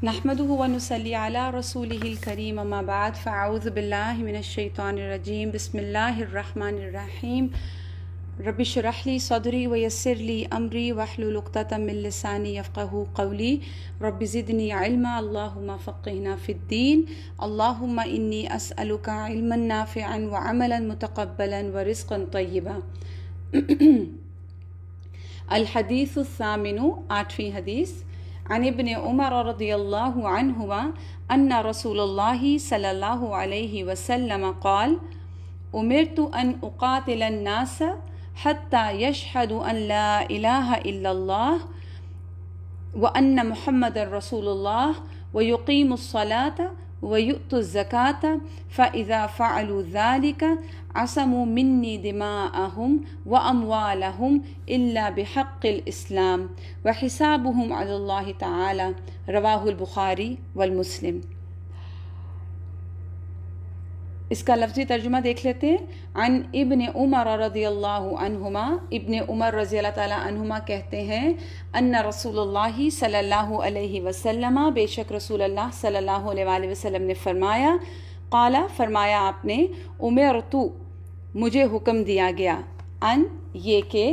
نحمده ونصلي على رسوله الكريم اما بعد فاعوذ بالله من الشيطان الرجيم بسم الله الرحمن الرحيم رب اشرح لي صدري ويسر لي امري واحلل عقدة من لساني يفقهوا قولي رب زدني علما اللهم فقهنا في الدين اللهم اني اسالك علما نافعا وعملا متقبلا ورزقا طيبا الحديث الثامن آٹھویں حدیث عن ابن عمر رضی اللہ عنہما ان رسول اللہ صلی اللہ علیہ وسلم قال امرت ان اقاتل الناس حتى يشهدوا ان لا الہ الا اللہ وان محمد رسول اللہ ويقيموا الصلاة ويؤتوا الزكاة فإذا فعلوا ذلك عصموا مني دماءهم وأموالهم إلا بحق الإسلام وحسابهم على الله تعالى رواه البخاری والمسلم۔ اس کا لفظی ترجمہ دیکھ لیتے ہیں۔ عن ابن عمر رضی اللہ عنہما، ابن عمر رضی اللہ تعالیٰ عنہما کہتے ہیں ان رسول اللہ صلی اللہ علیہ وسلم، بے شک رسول اللہ صلی اللہ علیہ وآلہ وسلم نے فرمایا، قال فرمایا آپ نے، امرت مجھے حکم دیا گیا، ان یہ کہ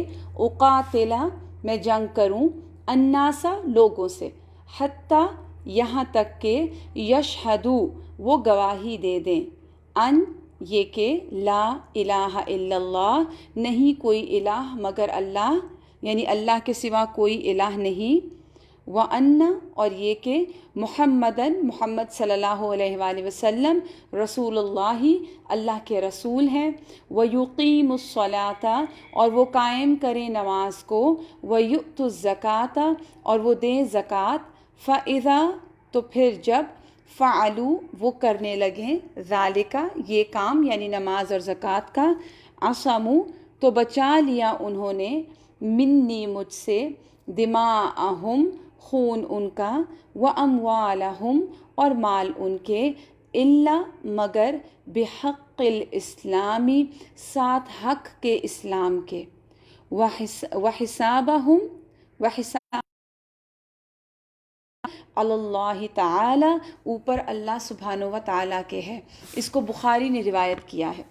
اقاتلا میں جنگ کروں، الناس لوگوں سے، حتی یہاں تک کہ یشہدو وہ گواہی دے دیں، ان یہ کہ لا الہ الا اللہ نہیں کوئی الہ مگر اللہ، یعنی اللہ کے سوا کوئی الہ نہیں، وَأَنَّ اور یہ کہ محمد صلی اللہ علیہ وآلہ وسلم رسول اللہ اللہ کے رسول ہیں، وَيُقِيمُ الصَّلَاةَ اور وہ قائم کریں نماز کو، وَيُؤْتُ الزَّكَاةَ اور وہ دیں زکوٰۃ، فَإِذَا تو پھر جب فعلو وہ کرنے لگیں، ذالکا یہ کام یعنی نماز اور زکوٰۃ کا، عصمو تو بچا لیا انہوں نے، منی مجھ سے، دماءہم خون ان کا، واموالہم اور مال ان کے، الا مگر بحق الاسلامی ساتھ حق کے اسلام کے، وحسابہم وحساب اللہ تعالی اوپر اللہ سبحانہ و تعالیٰ کے ہے۔ اس کو بخاری نے روایت کیا ہے۔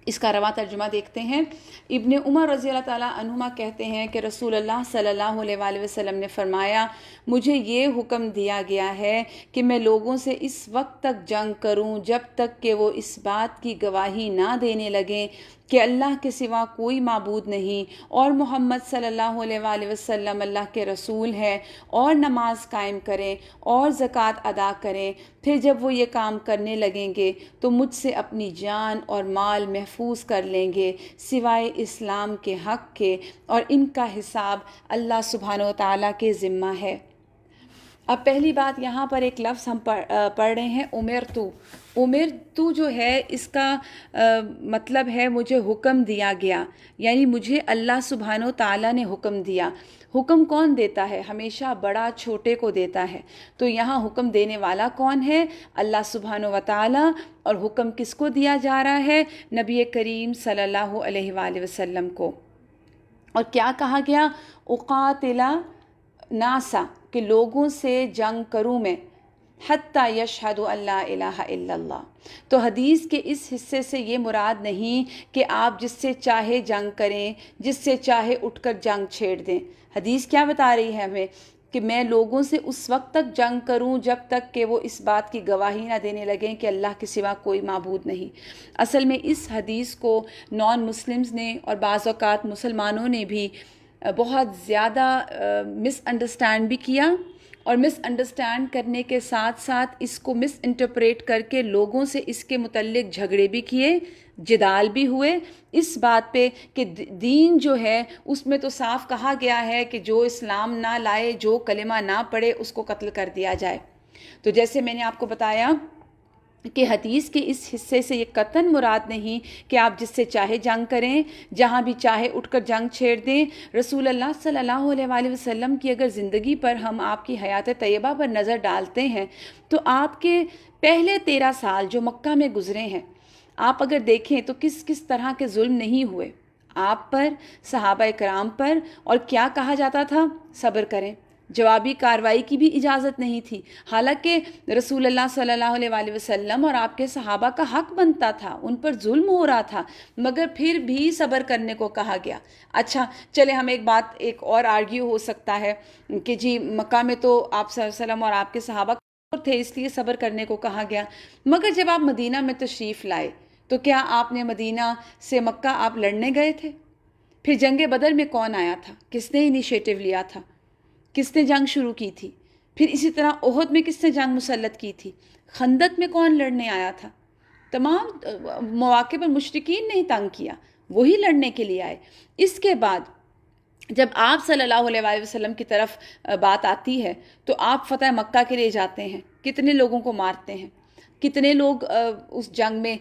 اس کا رواں ترجمہ دیکھتے ہیں۔ ابن عمر رضی اللہ تعالیٰ عنہما کہتے ہیں کہ رسول اللہ صلی اللہ علیہ وآلہ وسلم نے فرمایا، مجھے یہ حکم دیا گیا ہے کہ میں لوگوں سے اس وقت تک جنگ کروں جب تک کہ وہ اس بات کی گواہی نہ دینے لگیں کہ اللہ کے سوا کوئی معبود نہیں اور محمد صلی اللہ علیہ وآلہ وسلم اللہ کے رسول ہے، اور نماز قائم کریں اور زکوٰۃ ادا کریں۔ پھر جب وہ یہ کام کرنے لگیں گے تو مجھ سے اپنی جان اور مال محفوظ کر لیں گے سوائے اسلام کے حق کے، اور ان کا حساب اللہ سبحانہ و تعالیٰ کے ذمہ ہے۔ اب پہلی بات یہاں پر ایک لفظ ہم پڑھ رہے ہیں، امرتو۔ امرتو جو ہے اس کا مطلب ہے مجھے حکم دیا گیا، یعنی مجھے اللہ سبحانہ و تعالیٰ نے حکم دیا۔ حکم کون دیتا ہے؟ ہمیشہ بڑا چھوٹے کو دیتا ہے، تو یہاں حکم دینے والا کون ہے؟ اللہ سبحانہ و تعالیٰ۔ اور حکم کس کو دیا جا رہا ہے؟ نبی کریم صلی اللہ علیہ وآلہ وسلم کو۔ اور کیا کہا گیا؟ اقاتلا ناسا کہ لوگوں سے جنگ کروں میں، حتی یشہدوا ان لا الہ الا اللہ۔ تو حدیث کے اس حصے سے یہ مراد نہیں کہ آپ جس سے چاہے جنگ کریں، جس سے چاہے اٹھ کر جنگ چھیڑ دیں۔ حدیث کیا بتا رہی ہے ہمیں؟ کہ میں لوگوں سے اس وقت تک جنگ کروں جب تک کہ وہ اس بات کی گواہی نہ دینے لگیں کہ اللہ کے سوا کوئی معبود نہیں۔ اصل میں اس حدیث کو نان مسلمز نے اور بعض اوقات مسلمانوں نے بھی بہت زیادہ مس انڈرسٹینڈ بھی کیا، اور مس انڈرسٹینڈ کرنے کے ساتھ ساتھ اس کو مس انٹرپریٹ کر کے لوگوں سے اس کے متعلق جھگڑے بھی کیے، جدال بھی ہوئے اس بات پہ کہ دین جو ہے اس میں تو صاف کہا گیا ہے کہ جو اسلام نہ لائے، جو کلمہ نہ پڑھے، اس کو قتل کر دیا جائے۔ تو جیسے میں نے آپ کو بتایا کہ حدیث کے اس حصے سے یہ قطعاً مراد نہیں کہ آپ جس سے چاہے جنگ کریں، جہاں بھی چاہے اٹھ کر جنگ چھیڑ دیں۔ رسول اللہ صلی اللہ علیہ وآلہ وسلم کی اگر زندگی پر ہم آپ کی حیات طیبہ پر نظر ڈالتے ہیں تو آپ کے پہلے 13 سال جو مکہ میں گزرے ہیں، آپ اگر دیکھیں تو کس کس طرح کے ظلم نہیں ہوئے آپ پر، صحابہ کرام پر، اور کیا کہا جاتا تھا؟ صبر کریں، جوابی کارروائی کی بھی اجازت نہیں تھی، حالانکہ رسول اللہ صلی اللہ علیہ وسلم اور آپ کے صحابہ کا حق بنتا تھا، ان پر ظلم ہو رہا تھا، مگر پھر بھی صبر کرنے کو کہا گیا۔ اچھا چلے ہم ایک اور آرگیو ہو سکتا ہے کہ جی مکہ میں تو آپ صلی اللہ علیہ وسلم اور آپ کے صحابہ تھے اس لیے صبر کرنے کو کہا گیا، مگر جب آپ مدینہ میں تشریف لائے تو کیا آپ نے مدینہ سے مکہ آپ لڑنے گئے تھے؟ پھر جنگ بدر میں کون آیا تھا؟ کس نے انیشیٹو لیا تھا؟ کس نے جنگ شروع کی تھی؟ پھر اسی طرح احد میں کس نے جنگ مسلط کی تھی؟ خندق میں کون لڑنے آیا تھا؟ تمام مواقع پر مشرکین نے ہی تنگ کیا، وہی لڑنے کے لیے آئے۔ اس کے بعد جب آپ صلی اللہ علیہ وآلہ وسلم کی طرف بات آتی ہے تو آپ فتح مکہ کے لیے جاتے ہیں، کتنے لوگوں کو مارتے ہیں، کتنے لوگ اس جنگ میں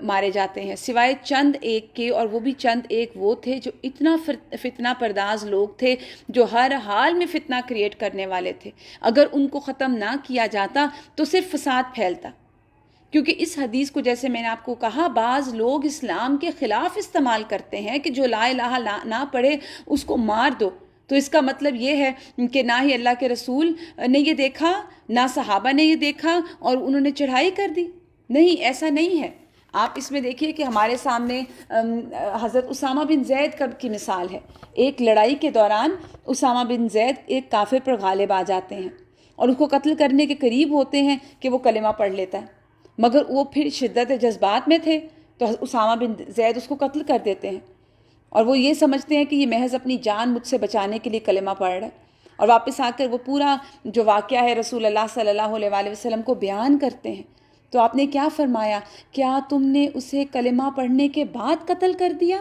مارے جاتے ہیں، سوائے چند ایک کے، اور وہ بھی چند ایک وہ تھے جو اتنا فتنہ پرداز لوگ تھے، جو ہر حال میں فتنہ کریٹ کرنے والے تھے۔ اگر ان کو ختم نہ کیا جاتا تو صرف فساد پھیلتا، کیونکہ اس حدیث کو جیسے میں نے آپ کو کہا بعض لوگ اسلام کے خلاف استعمال کرتے ہیں کہ جو لا الہ نہ پڑھے اس کو مار دو، تو اس کا مطلب یہ ہے کہ نہ ہی اللہ کے رسول نے یہ دیکھا، نہ صحابہ نے یہ دیکھا اور انہوں نے چڑھائی کر دی۔ نہیں، ایسا نہیں ہے۔ آپ اس میں دیکھیے کہ ہمارے سامنے حضرت اسامہ بن زید کی مثال ہے۔ ایک لڑائی کے دوران اسامہ بن زید ایک کافر پر غالب آ جاتے ہیں اور اس کو قتل کرنے کے قریب ہوتے ہیں کہ وہ کلمہ پڑھ لیتا ہے، مگر وہ پھر شدت جذبات میں تھے تو اسامہ بن زید اس کو قتل کر دیتے ہیں، اور وہ یہ سمجھتے ہیں کہ یہ محض اپنی جان مجھ سے بچانے کے لیے کلمہ پڑھ رہا ہے، اور واپس آ کر وہ پورا جو واقعہ ہے رسول اللہ صلی اللہ علیہ وآلہ وسلم کو بیان کرتے ہیں۔ تو آپ نے کیا فرمایا؟ کیا تم نے اسے کلمہ پڑھنے کے بعد قتل کر دیا؟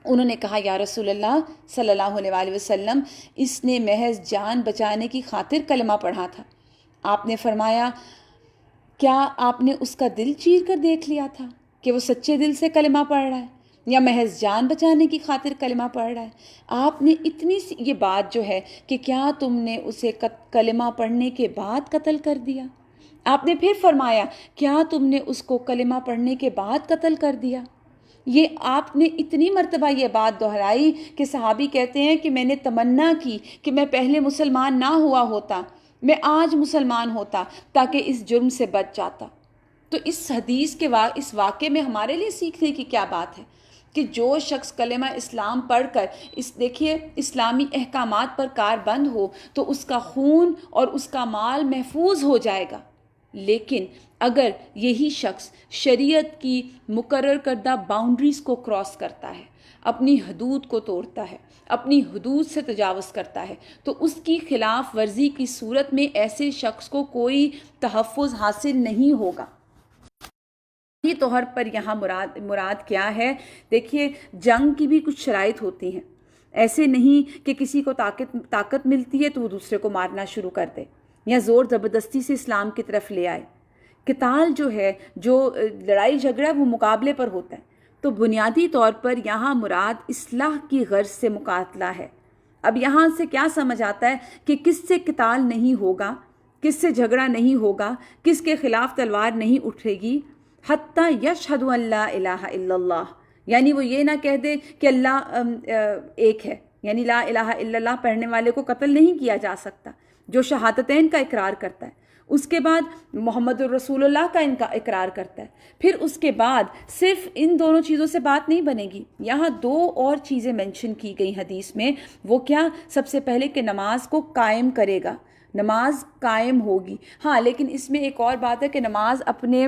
انہوں نے کہا یا رسول اللہ صلی اللہ علیہ وآلہ وسلم، اس نے محض جان بچانے کی خاطر کلمہ پڑھا تھا۔ آپ نے فرمایا کیا آپ نے اس کا دل چیر کر دیکھ لیا تھا کہ وہ سچے دل سے کلمہ پڑھ رہا ہے یا محض جان بچانے کی خاطر کلمہ پڑھ رہا ہے؟ آپ نے اتنی سی یہ بات جو ہے کہ کیا تم نے اسے کلمہ پڑھنے کے بعد قتل کر دیا؟ آپ نے پھر فرمایا کیا تم نے اس کو کلمہ پڑھنے کے بعد قتل کر دیا؟ یہ آپ نے اتنی مرتبہ یہ بات دہرائی کہ صحابی کہتے ہیں کہ میں نے تمنا کی کہ میں پہلے مسلمان نہ ہوا ہوتا، میں آج مسلمان ہوتا تاکہ اس جرم سے بچ جاتا۔ تو اس حدیث کے اس واقعے میں ہمارے لیے سیکھنے کی کیا بات ہے کہ جو شخص کلمہ اسلام پڑھ کر دیکھیے اسلامی احکامات پر کاربند ہو تو اس کا خون اور اس کا مال محفوظ ہو جائے گا، لیکن اگر یہی شخص شریعت کی مقرر کردہ باؤنڈریز کو کراس کرتا ہے، اپنی حدود کو توڑتا ہے، اپنی حدود سے تجاوز کرتا ہے، تو اس کی خلاف ورزی کی صورت میں ایسے شخص کو کوئی تحفظ حاصل نہیں ہوگا۔ یہ طور پر یہاں مراد کیا ہے؟ دیکھیے جنگ کی بھی کچھ شرائط ہوتی ہیں، ایسے نہیں کہ کسی کو طاقت ملتی ہے تو وہ دوسرے کو مارنا شروع کر دے یا زور زبردستی سے اسلام کی طرف لے آئے۔ قتال جو ہے، جو لڑائی جھگڑا وہ مقابلے پر ہوتا ہے، تو بنیادی طور پر یہاں مراد اصلاح کی غرض سے مقاتلہ ہے۔ اب یہاں سے کیا سمجھ آتا ہے کہ کس سے قتال نہیں ہوگا، کس سے جھگڑا نہیں ہوگا، کس کے خلاف تلوار نہیں اٹھے گی، حتیٰ یشہد ان لا الہ الا اللہ، یعنی وہ یہ نہ کہہ دے کہ اللہ ایک ہے، یعنی لا الہ الا اللہ پڑھنے والے کو قتل نہیں کیا جا سکتا، جو شہادتین کا اقرار کرتا ہے، اس کے بعد محمد الرسول اللہ کا ان کا اقرار کرتا ہے، پھر اس کے بعد صرف ان دونوں چیزوں سے بات نہیں بنے گی، یہاں دو اور چیزیں منشن کی گئی حدیث میں۔ وہ کیا؟ سب سے پہلے کہ نماز کو قائم کرے گا، نماز قائم ہوگی۔ ہاں لیکن اس میں ایک اور بات ہے کہ نماز اپنے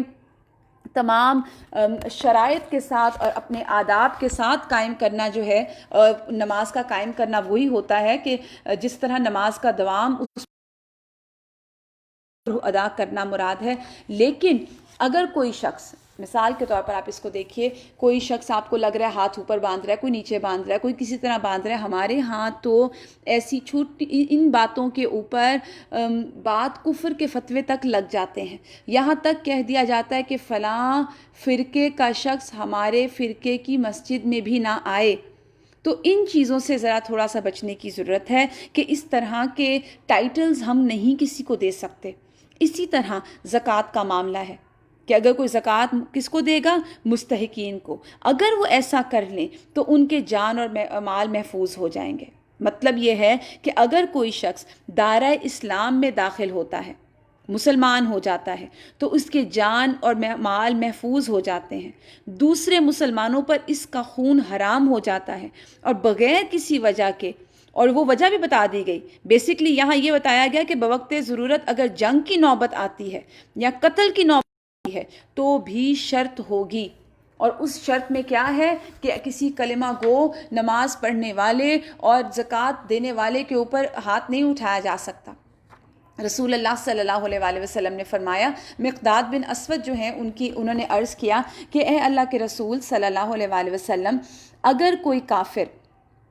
تمام شرائط کے ساتھ اور اپنے آداب کے ساتھ قائم کرنا جو ہے، نماز کا قائم کرنا وہی ہوتا ہے کہ جس طرح نماز کا دوام اس ادا کرنا مراد ہے۔ لیکن اگر کوئی شخص، مثال کے طور پر آپ اس کو دیکھیے، کوئی شخص آپ کو لگ رہا ہے ہاتھ اوپر باندھ رہا ہے، کوئی نیچے باندھ رہا ہے، کوئی کسی طرح باندھ رہا ہے، ہمارے ہاں تو ایسی چھوٹی ان باتوں کے اوپر بات کفر کے فتوے تک لگ جاتے ہیں، یہاں تک کہہ دیا جاتا ہے کہ فلاں فرقے کا شخص ہمارے فرقے کی مسجد میں بھی نہ آئے۔ تو ان چیزوں سے ذرا تھوڑا سا بچنے کی ضرورت ہے کہ اس طرح کے ٹائٹلز ہم نہیں کسی کو دے سکتے۔ اسی طرح زکوٰۃ کا معاملہ ہے کہ اگر کوئی زکوٰۃ کس کو دے گا؟ مستحقین کو، اگر وہ ایسا کر لیں تو ان کے جان اور مال محفوظ ہو جائیں گے۔ مطلب یہ ہے کہ اگر کوئی شخص دائرہ اسلام میں داخل ہوتا ہے، مسلمان ہو جاتا ہے، تو اس کے جان اور مال محفوظ ہو جاتے ہیں، دوسرے مسلمانوں پر اس کا خون حرام ہو جاتا ہے، اور بغیر کسی وجہ کے، اور وہ وجہ بھی بتا دی گئی۔ بیسکلی یہاں یہ بتایا گیا کہ بوقت ضرورت اگر جنگ کی نوبت آتی ہے یا قتل کی نوبت آتی ہے تو بھی شرط ہوگی، اور اس شرط میں کیا ہے کہ کسی کلمہ گو نماز پڑھنے والے اور زکوٰۃ دینے والے کے اوپر ہاتھ نہیں اٹھایا جا سکتا۔ رسول اللہ صلی اللہ علیہ وآلہ وسلم نے فرمایا، مقداد بن اسود جو ہیں انہوں نے عرض کیا کہ اے اللہ کے رسول صلی اللہ علیہ وآلہ وسلم، اگر کوئی کافر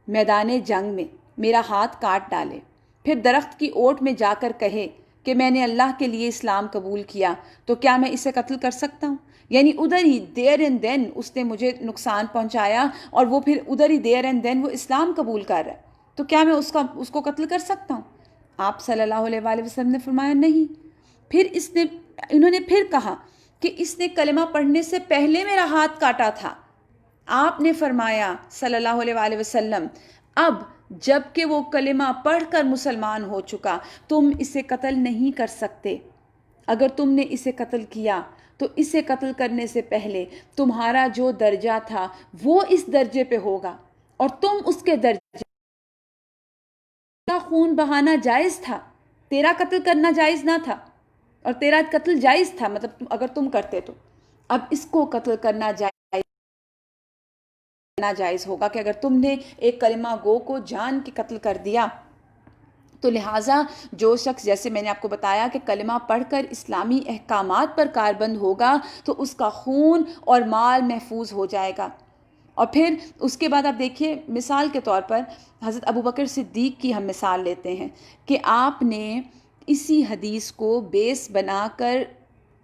میدان جنگ میں میرا ہاتھ کاٹ ڈالے، پھر درخت کی اوٹ میں جا کر کہے کہ میں نے اللہ کے لیے اسلام قبول کیا، تو کیا میں اسے قتل کر سکتا ہوں؟ یعنی ادھر ہی دیر اینڈ دین اس نے مجھے نقصان پہنچایا، اور وہ پھر ادھر ہی دیر اینڈ دین وہ اسلام قبول کر رہا ہے، تو کیا میں اس کو قتل کر سکتا ہوں؟ آپ صلی اللہ علیہ وآلہ وسلم نے فرمایا نہیں۔ پھر انہوں نے پھر کہا کہ اس نے کلمہ پڑھنے سے پہلے میرا ہاتھ کاٹا تھا۔ آپ نے فرمایا صلی اللہ علیہ وآلہ وسلم، اب جب کہ وہ کلمہ پڑھ کر مسلمان ہو چکا، تم اسے قتل نہیں کر سکتے۔ اگر تم نے اسے قتل کیا تو اسے قتل کرنے سے پہلے تمہارا جو درجہ تھا وہ اس درجے پہ ہوگا، اور تم اس کے درجے کا خون بہانا جائز تھا، تیرا قتل کرنا جائز نہ تھا، اور تیرا قتل جائز تھا، مطلب اگر تم کرتے تو اب اس کو قتل کرنا جائز ہوگا کہ اگر تم نے ایک کلمہ گو کو جان کے قتل کر دیا، تو لہٰذا جو شخص، جیسے میں نے آپ کو بتایا کہ کلمہ پڑھ کر اسلامی احکامات پر کاربند ہوگا تو اس کا خون اور مال محفوظ ہو جائے گا۔ اور پھر اس کے بعد آپ دیکھیے، مثال کے طور پر حضرت ابوبکر صدیق کی ہم مثال لیتے ہیں کہ آپ نے اسی حدیث کو بیس بنا کر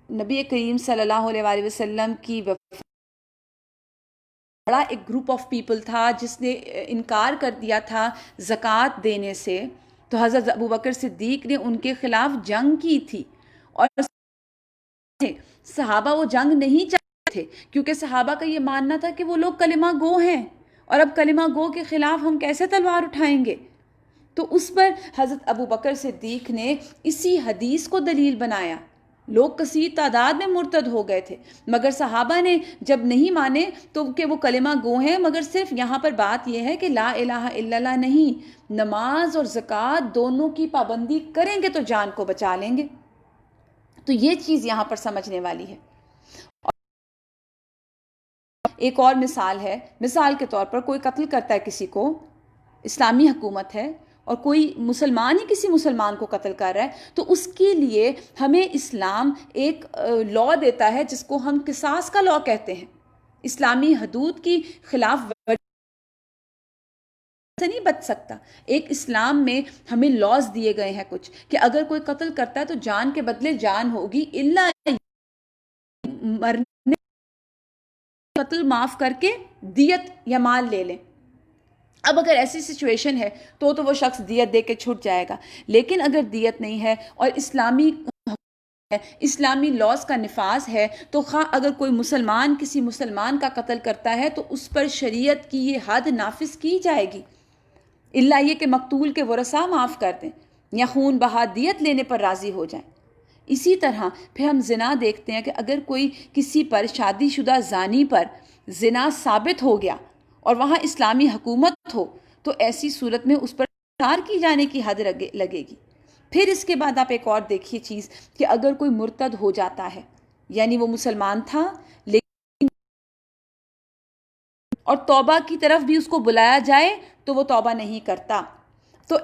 نبی کریم صلی اللہ علیہ وآلہ وسلم کی بڑا ایک گروپ آف پیپل تھا جس نے انکار کر دیا تھا زکوٰۃ دینے سے، تو حضرت ابوبکر صدیق نے ان کے خلاف جنگ کی تھی، اور صحابہ وہ جنگ نہیں چاہتے تھے، کیونکہ صحابہ کا یہ ماننا تھا کہ وہ لوگ کلمہ گو ہیں، اور اب کلمہ گو کے خلاف ہم کیسے تلوار اٹھائیں گے؟ تو اس پر حضرت ابوبکر صدیق نے اسی حدیث کو دلیل بنایا۔ لوگ کثیر تعداد میں مرتد ہو گئے تھے، مگر صحابہ نے جب نہیں مانے تو کہ وہ کلمہ گو ہیں، مگر صرف یہاں پر بات یہ ہے کہ لا الہ الا اللہ نہیں، نماز اور زکوٰۃ دونوں کی پابندی کریں گے تو جان کو بچا لیں گے۔ تو یہ چیز یہاں پر سمجھنے والی ہے۔ ایک اور مثال ہے، مثال کے طور پر کوئی قتل کرتا ہے کسی کو، اسلامی حکومت ہے اور کوئی مسلمان ہی کسی مسلمان کو قتل کر رہا ہے، تو اس کے لیے ہمیں اسلام ایک لا دیتا ہے جس کو ہم قصاص کا لا کہتے ہیں۔ اسلامی حدود کی خلاف سے نہیں بچ سکتا۔ ایک اسلام میں ہمیں لاز دیے گئے ہیں کچھ، کہ اگر کوئی قتل کرتا ہے تو جان کے بدلے جان ہوگی، الا مرنے قتل معاف کر کے دیت یا مال لے لیں۔ اب اگر ایسی سچویشن ہے تو وہ شخص دیت دے کے چھٹ جائے گا، لیکن اگر دیت نہیں ہے اور اسلامی لاز کا نفاذ ہے، تو خواہ اگر کوئی مسلمان کسی مسلمان کا قتل کرتا ہے تو اس پر شریعت کی یہ حد نافذ کی جائے گی، الا یہ کہ مقتول کے ورثاء معاف کر دیں یا خون بہا دیت لینے پر راضی ہو جائیں۔ اسی طرح پھر ہم زنا دیکھتے ہیں کہ اگر کوئی کسی پر، شادی شدہ زانی پر زنا ثابت ہو گیا اور وہاں اسلامی حکومت ہو، تو ایسی صورت میں اس پر قصاص کی جانے کی حد لگے گی۔ پھر اس کے بعد آپ ایک اور دیکھیے چیز کہ اگر کوئی مرتد ہو جاتا ہے، یعنی وہ مسلمان تھا لیکن اور توبہ کی طرف بھی اس کو بلایا جائے تو وہ توبہ نہیں کرتا، تو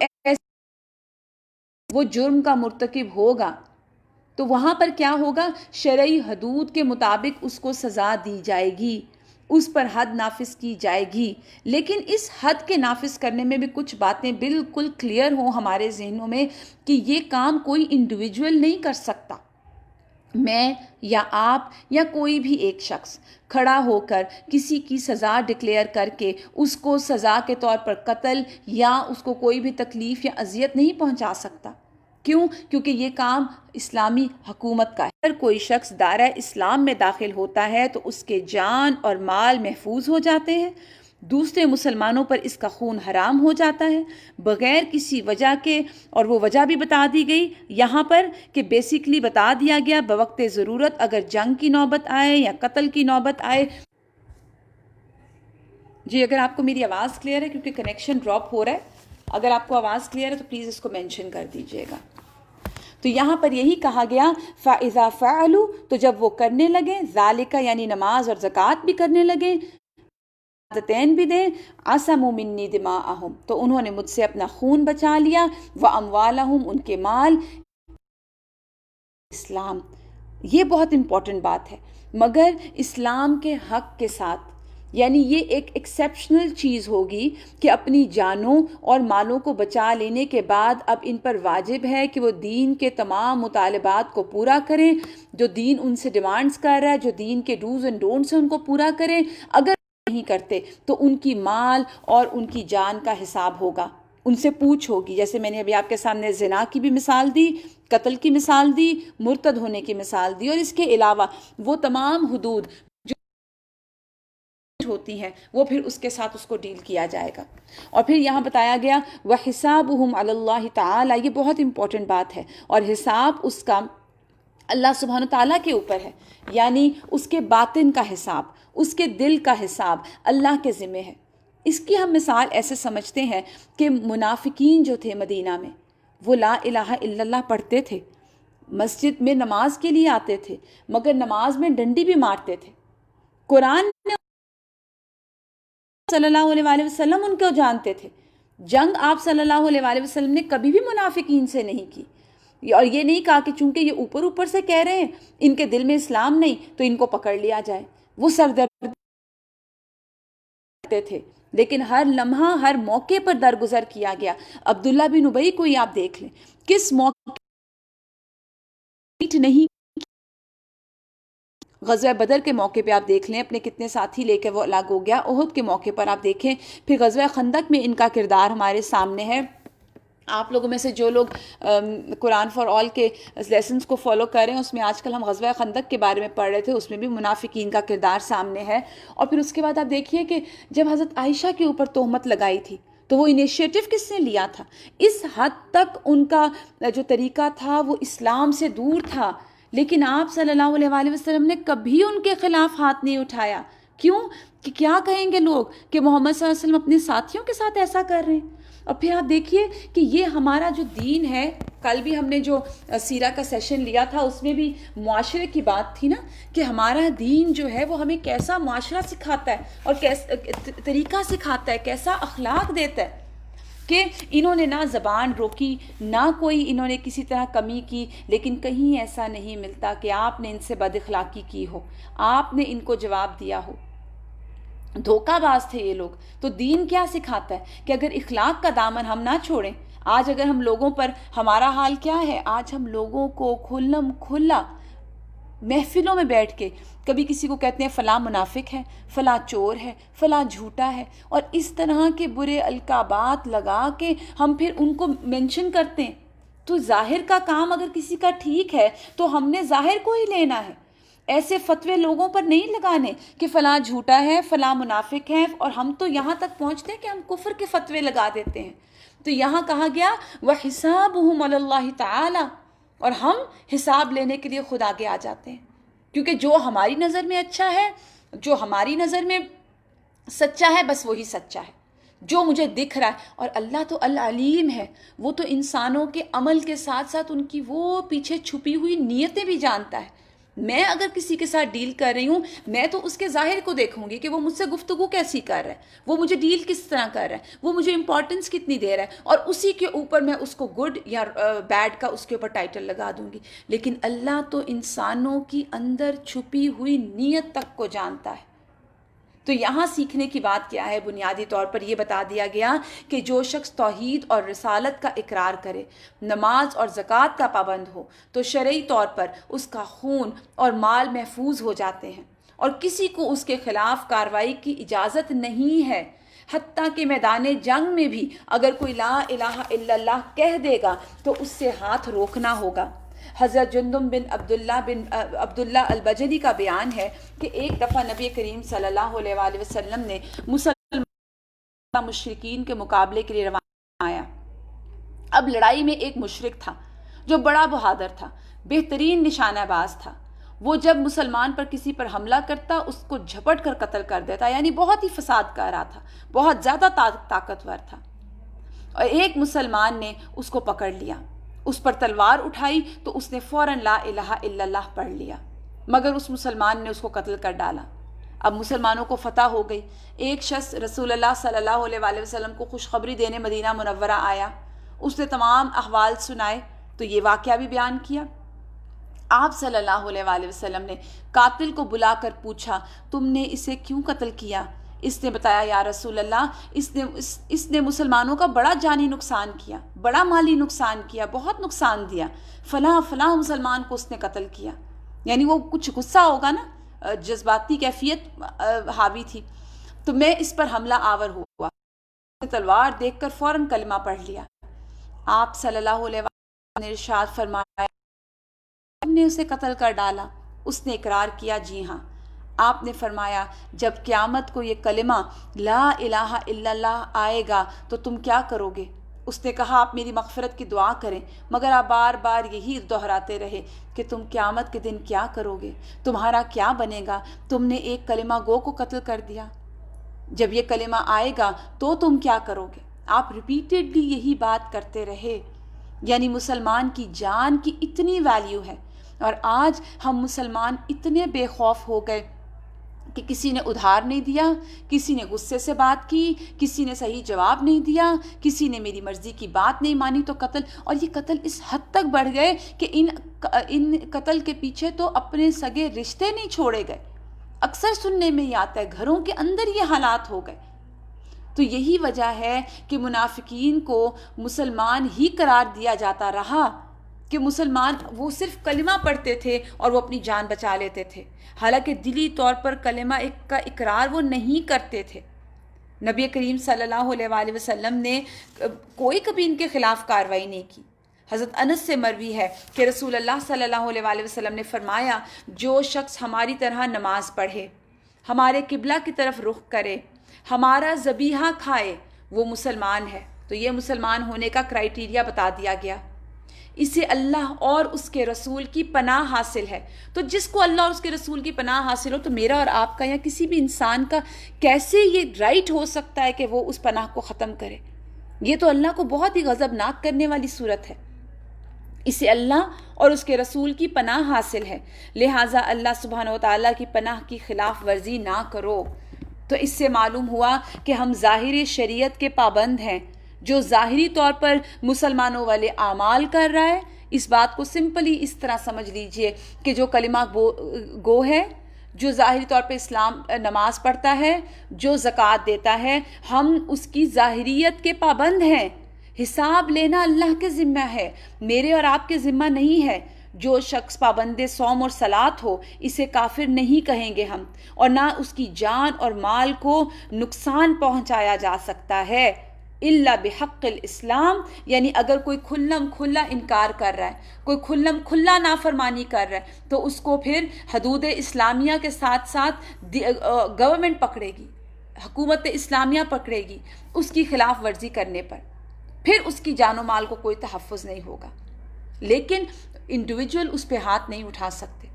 وہ جرم کا مرتکب ہوگا، تو وہاں پر کیا ہوگا؟ شرعی حدود کے مطابق اس کو سزا دی جائے گی، اس پر حد نافذ کی جائے گی۔ لیکن اس حد کے نافذ کرنے میں بھی کچھ باتیں بالکل کلیئر ہوں ہمارے ذہنوں میں کہ یہ کام کوئی انڈیویجول نہیں کر سکتا۔ میں یا آپ یا کوئی بھی ایک شخص کھڑا ہو کر کسی کی سزا ڈکلیئر کر کے اس کو سزا کے طور پر قتل یا اس کو کوئی بھی تکلیف یا اذیت نہیں پہنچا سکتا۔ کیوں؟ کیونکہ یہ کام اسلامی حکومت کا ہے۔ اگر کوئی شخص دائرہ اسلام میں داخل ہوتا ہے تو اس کے جان اور مال محفوظ ہو جاتے ہیں، دوسرے مسلمانوں پر اس کا خون حرام ہو جاتا ہے بغیر کسی وجہ کے، اور وہ وجہ بھی بتا دی گئی یہاں پر کہ بیسیکلی بتا دیا گیا بوقت ضرورت اگر جنگ کی نوبت آئے یا قتل کی نوبت آئے۔ جی اگر آپ کو میری آواز کلیئر ہے، کیونکہ کنیکشن ڈراپ ہو رہا ہے، اگر آپ کو آواز کلیئر ہے تو پلیز اس کو مینشن کر دیجیے گا۔ تو یہاں پر یہی کہا گیا فَإِذَا فَعَلُوا، تو جب وہ کرنے لگے ذَلِكَ یعنی نماز اور زکوٰۃ بھی کرنے لگے، عادتین بھی دیں، عَصَمُوا مِنِّي دِمَاءَهُمْ، تو انہوں نے مجھ سے اپنا خون بچا لیا، وَأَمْوَالَهُمْ ان کے مال۔ اسلام یہ بہت امپورٹنٹ بات ہے، مگر اسلام کے حق کے ساتھ، یعنی یہ ایک ایکسیپشنل چیز ہوگی کہ اپنی جانوں اور مالوں کو بچا لینے کے بعد اب ان پر واجب ہے کہ وہ دین کے تمام مطالبات کو پورا کریں، جو دین ان سے ڈیمانڈز کر رہا ہے، جو دین کے ڈوز اینڈ ڈونٹس ہیں ان کو پورا کریں۔ اگر نہیں کرتے تو ان کی مال اور ان کی جان کا حساب ہوگا، ان سے پوچھ ہوگی، جیسے میں نے ابھی آپ کے سامنے زنا کی بھی مثال دی، قتل کی مثال دی، مرتد ہونے کی مثال دی، اور اس کے علاوہ وہ تمام حدود ہوتی ہیں وہ پھر اس کے ساتھ اس کو ڈیل کیا جائے گا۔ اور پھر یہاں بتایا گیا وَحِسَابُهُمْ عَلَى اللَّهِ تَعَالَى، یہ بہت امپورٹنٹ بات ہے، اور حساب اس کا اللہ سبحانہ تعالیٰ کے اوپر ہے، یعنی اس کے باطن کا حساب، اس کے دل کا حساب اللہ کے ذمہ ہے۔ اس کی ہم مثال ایسے سمجھتے ہیں کہ منافقین جو تھے مدینہ میں، وہ لا الہ الا اللہ پڑھتے تھے، مسجد میں نماز کے لیے آتے تھے، مگر نماز میں ڈنڈی بھی مارتے تھے۔ قرآن نے صلی اللہ علیہ وآلہ وسلم ان کو جانتے تھے، جنگ آپ صلی اللہ علیہ وآلہ وسلم نے کبھی بھی منافقین سے نہیں کی، اور یہ نہیں کہا کہ چونکہ یہ اوپر اوپر سے کہہ رہے ہیں، ان کے دل میں اسلام نہیں تو ان کو پکڑ لیا جائے۔ وہ سردرد تھے، لیکن ہر لمحہ ہر موقع پر درگزر کیا گیا۔ عبداللہ بن ابی کو ہی آپ دیکھ لیں، کس موقع نہیں، غزوہ بدر کے موقع پہ آپ دیکھ لیں اپنے کتنے ساتھی لے کے وہ الگ ہو گیا، احد کے موقع پر آپ دیکھیں، پھر غزوہ خندق میں ان کا کردار ہمارے سامنے ہے۔ آپ لوگوں میں سے جو لوگ قرآن فار آل کے لیسنز کو فالو کر رہے ہیں، اس میں آج کل ہم غزوہ خندق کے بارے میں پڑھ رہے تھے، اس میں بھی منافقین کا کردار سامنے ہے۔ اور پھر اس کے بعد آپ دیکھیے کہ جب حضرت عائشہ کے اوپر تہمت لگائی تھی تو وہ انیشیٹو کس نے لیا تھا؟ اس حد تک ان کا جو طریقہ تھا وہ اسلام سے دور تھا، لیکن آپ صلی اللہ علیہ وآلہ وسلم نے کبھی ان کے خلاف ہاتھ نہیں اٹھایا۔ کیوں؟ کہ کیا کہیں گے لوگ کہ محمد صلی اللہ علیہ وسلم اپنے ساتھیوں کے ساتھ ایسا کر رہے ہیں۔ اور پھر آپ دیکھیے کہ یہ ہمارا جو دین ہے، کل بھی ہم نے جو سیرہ کا سیشن لیا تھا اس میں بھی معاشرے کی بات تھی نا، کہ ہمارا دین جو ہے وہ ہمیں کیسا معاشرہ سکھاتا ہے اور کیسا طریقہ سکھاتا ہے، کیسا اخلاق دیتا ہے، کہ انہوں نے نہ زبان روکی، نہ کوئی انہوں نے کسی طرح کمی کی، لیکن کہیں ایسا نہیں ملتا کہ آپ نے ان سے بد اخلاقی کی ہو، آپ نے ان کو جواب دیا ہو۔ دھوکہ باز تھے یہ لوگ۔ تو دین کیا سکھاتا ہے کہ اگر اخلاق کا دامن ہم نہ چھوڑیں، آج اگر ہم لوگوں پر، ہمارا حال کیا ہے، آج ہم لوگوں کو کھلم کھلا محفلوں میں بیٹھ کے کبھی کسی کو کہتے ہیں فلاں منافق ہے، فلاں چور ہے، فلاں جھوٹا ہے، اور اس طرح کے برے القابات لگا کے ہم پھر ان کو مینشن کرتے ہیں۔ تو ظاہر کا کام اگر کسی کا ٹھیک ہے تو ہم نے ظاہر کو ہی لینا ہے، ایسے فتوے لوگوں پر نہیں لگانے کہ فلاں جھوٹا ہے، فلاں منافق ہے، اور ہم تو یہاں تک پہنچتے ہیں کہ ہم کفر کے فتوے لگا دیتے ہیں۔ تو یہاں کہا گیا وَحِسَابُهُمْ عَلَى اللَّهِ تَعَالَى، اور ہم حساب لینے کے لیے خود آگے آ جاتے ہیں، کیونکہ جو ہماری نظر میں اچھا ہے، جو ہماری نظر میں سچا ہے، بس وہی سچا ہے جو مجھے دکھ رہا ہے۔ اور اللہ تو العلیم ہے، وہ تو انسانوں کے عمل کے ساتھ ساتھ ان کی وہ پیچھے چھپی ہوئی نیتیں بھی جانتا ہے۔ میں اگر کسی کے ساتھ ڈیل کر رہی ہوں، میں تو اس کے ظاہر کو دیکھوں گی کہ وہ مجھ سے گفتگو کیسی کر رہا ہے، وہ مجھے ڈیل کس طرح کر رہا ہے، وہ مجھے امپورٹنس کتنی دے رہا ہے، اور اسی کے اوپر میں اس کو گڈ یا بیڈ کا اس کے اوپر ٹائٹل لگا دوں گی۔ لیکن اللہ تو انسانوں کی اندر چھپی ہوئی نیت تک کو جانتا ہے۔ تو یہاں سیکھنے کی بات کیا ہے؟ بنیادی طور پر یہ بتا دیا گیا کہ جو شخص توحید اور رسالت کا اقرار کرے، نماز اور زکوٰۃ کا پابند ہو، تو شرعی طور پر اس کا خون اور مال محفوظ ہو جاتے ہیں، اور کسی کو اس کے خلاف کارروائی کی اجازت نہیں ہے۔ حتیٰ کہ میدان جنگ میں بھی اگر کوئی لا الہ الا اللہ کہہ دے گا تو اس سے ہاتھ روکنا ہوگا۔ حضرت جندب بن عبداللہ البجلی کا بیان ہے کہ ایک دفعہ نبی کریم صلی اللہ علیہ وآلہ وسلم نے مسلمان مشرکین کے مقابلے کے لیے روانہ آیا۔ اب لڑائی میں ایک مشرک تھا جو بڑا بہادر تھا، بہترین نشانہ باز تھا۔ وہ جب مسلمان پر کسی پر حملہ کرتا اس کو جھپٹ کر قتل کر دیتا، یعنی بہت ہی فساد کر رہا تھا، بہت زیادہ طاقتور تھا۔ اور ایک مسلمان نے اس کو پکڑ لیا، اس پر تلوار اٹھائی تو اس نے فوراً لا الہ الا اللہ پڑھ لیا، مگر اس مسلمان نے اس کو قتل کر ڈالا۔ اب مسلمانوں کو فتح ہو گئی۔ ایک شخص رسول اللہ صلی اللہ علیہ وآلہ وسلم کو خوشخبری دینے مدینہ منورہ آیا، اس نے تمام احوال سنائے تو یہ واقعہ بھی بیان کیا۔ آپ صلی اللہ علیہ وآلہ وسلم نے قاتل کو بلا کر پوچھا، تم نے اسے کیوں قتل کیا؟ اس نے بتایا، یا رسول اللہ، اس نے مسلمانوں کا بڑا جانی نقصان کیا، بڑا مالی نقصان کیا، بہت نقصان دیا، فلاں فلاں مسلمان کو اس نے قتل کیا۔ یعنی وہ کچھ غصہ ہوگا نا، جذباتی کیفیت حاوی تھی۔ تو میں اس پر حملہ آور ہوا، تلوار دیکھ کر فوراً کلمہ پڑھ لیا۔ آپ صلی اللہ علیہ وسلم نے ارشاد فرمایا، ہم نے اسے قتل کر ڈالا؟ اس نے اقرار کیا، جی ہاں۔ آپ نے فرمایا، جب قیامت کو یہ کلمہ لا الہ الا اللہ آئے گا تو تم کیا کرو گے؟ اس نے کہا، آپ میری مغفرت کی دعا کریں، مگر آپ بار بار یہی دہراتے رہے کہ تم قیامت کے دن کیا کرو گے، تمہارا کیا بنے گا، تم نے ایک کلمہ گو کو قتل کر دیا، جب یہ کلمہ آئے گا تو تم کیا کرو گے؟ آپ ریپیٹڈلی یہی بات کرتے رہے۔ یعنی مسلمان کی جان کی اتنی ویلیو ہے، اور آج ہم مسلمان اتنے بے خوف ہو گئے کہ کسی نے ادھار نہیں دیا، کسی نے غصے سے بات کی، کسی نے صحیح جواب نہیں دیا، کسی نے میری مرضی کی بات نہیں مانی تو قتل۔ اور یہ قتل اس حد تک بڑھ گئے کہ ان قتل کے پیچھے تو اپنے سگے رشتے نہیں چھوڑے گئے۔ اکثر سننے میں ہی آتا ہے، گھروں کے اندر یہ حالات ہو گئے۔ تو یہی وجہ ہے کہ منافقین کو مسلمان ہی قرار دیا جاتا رہا، کہ مسلمان وہ صرف کلمہ پڑھتے تھے اور وہ اپنی جان بچا لیتے تھے، حالانکہ دلی طور پر کلمہ کا اقرار وہ نہیں کرتے تھے۔ نبی کریم صلی اللہ علیہ وآلہ وسلم نے کوئی کبھی ان کے خلاف کارروائی نہیں کی۔ حضرت انس سے مروی ہے کہ رسول اللہ صلی اللہ علیہ وآلہ وسلم نے فرمایا، جو شخص ہماری طرح نماز پڑھے، ہمارے قبلہ کی طرف رخ کرے، ہمارا ذبیحہ کھائے، وہ مسلمان ہے۔ تو یہ مسلمان ہونے کا کرائیٹیریا بتا دیا گیا۔ اسے اللہ اور اس کے رسول کی پناہ حاصل ہے۔ تو جس کو اللہ اور اس کے رسول کی پناہ حاصل ہو، تو میرا اور آپ کا یا کسی بھی انسان کا کیسے یہ رائٹ ہو سکتا ہے کہ وہ اس پناہ کو ختم کرے؟ یہ تو اللہ کو بہت ہی غضبناک کرنے والی صورت ہے۔ اسے اللہ اور اس کے رسول کی پناہ حاصل ہے، لہٰذا اللہ سبحانہ وتعالیٰ کی پناہ کی خلاف ورزی نہ کرو۔ تو اس سے معلوم ہوا کہ ہم ظاہری شریعت کے پابند ہیں۔ جو ظاہری طور پر مسلمانوں والے اعمال کر رہا ہے، اس بات کو سمپلی اس طرح سمجھ لیجئے کہ جو کلمہ گو ہے، جو ظاہری طور پہ اسلام نماز پڑھتا ہے، جو زکوٰۃ دیتا ہے، ہم اس کی ظاہریت کے پابند ہیں۔ حساب لینا اللہ کے ذمہ ہے، میرے اور آپ کے ذمہ نہیں ہے۔ جو شخص پابند صوم اور صلاۃ ہو، اسے کافر نہیں کہیں گے ہم، اور نہ اس کی جان اور مال کو نقصان پہنچایا جا سکتا ہے الا بحق الاسلام۔ یعنی اگر کوئی کھلم کھلا انکار کر رہا ہے، کوئی کھلم کھلا نافرمانی کر رہا ہے، تو اس کو پھر حدود اسلامیہ کے ساتھ ساتھ گورنمنٹ پکڑے گی، حکومت اسلامیہ پکڑے گی اس کی خلاف ورزی کرنے پر، پھر اس کی جان و مال کو کوئی تحفظ نہیں ہوگا، لیکن انڈیویجول اس پہ ہاتھ نہیں اٹھا سکتے۔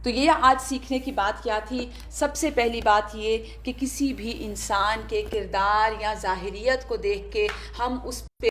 تو یہ آج سیکھنے کی بات کیا تھی؟ سب سے پہلی بات یہ کہ کسی بھی انسان کے کردار یا ظاہریت کو دیکھ کے ہم اس پہ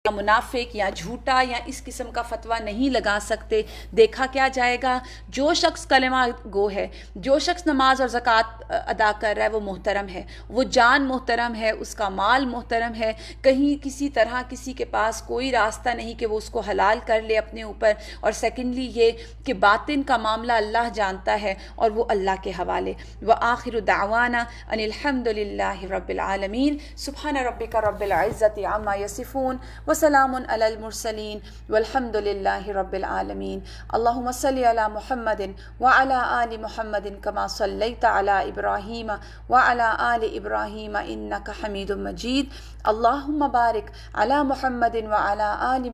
منافق یا جھوٹا یا اس قسم کا فتویٰ نہیں لگا سکتے۔ دیکھا کیا جائے گا، جو شخص کلمہ گو ہے، جو شخص نماز اور زکوٰۃ ادا کر رہا ہے، وہ محترم ہے، وہ جان محترم ہے، اس کا مال محترم ہے، کہیں کسی طرح کسی کے پاس کوئی راستہ نہیں کہ وہ اس کو حلال کر لے اپنے اوپر۔ اور سیکنڈلی یہ کہ باطن کا معاملہ اللہ جانتا ہے اور وہ اللہ کے حوالے۔ وآخر دعوانا ان الحمد للہ رب العالمین۔ سبحان ربک رب العزت عما یصفون وسلام علی المرسلین والحمد للہ رب العالمین۔ اللہم صلی علی محمد وعلی آل محمد کما صلیت علی ابراہیم وعلی آل ابراہیم انک حمید مجید۔ اللہم بارک علی محمد وعلی آل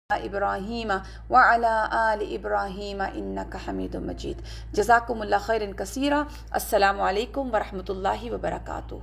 ابراہیم وعلی آل ابراہیم انک حمید مجید۔ جزاکم اللہ خیرا کثیرا۔ السلام علیکم ورحمۃ اللہ وبرکاتہ۔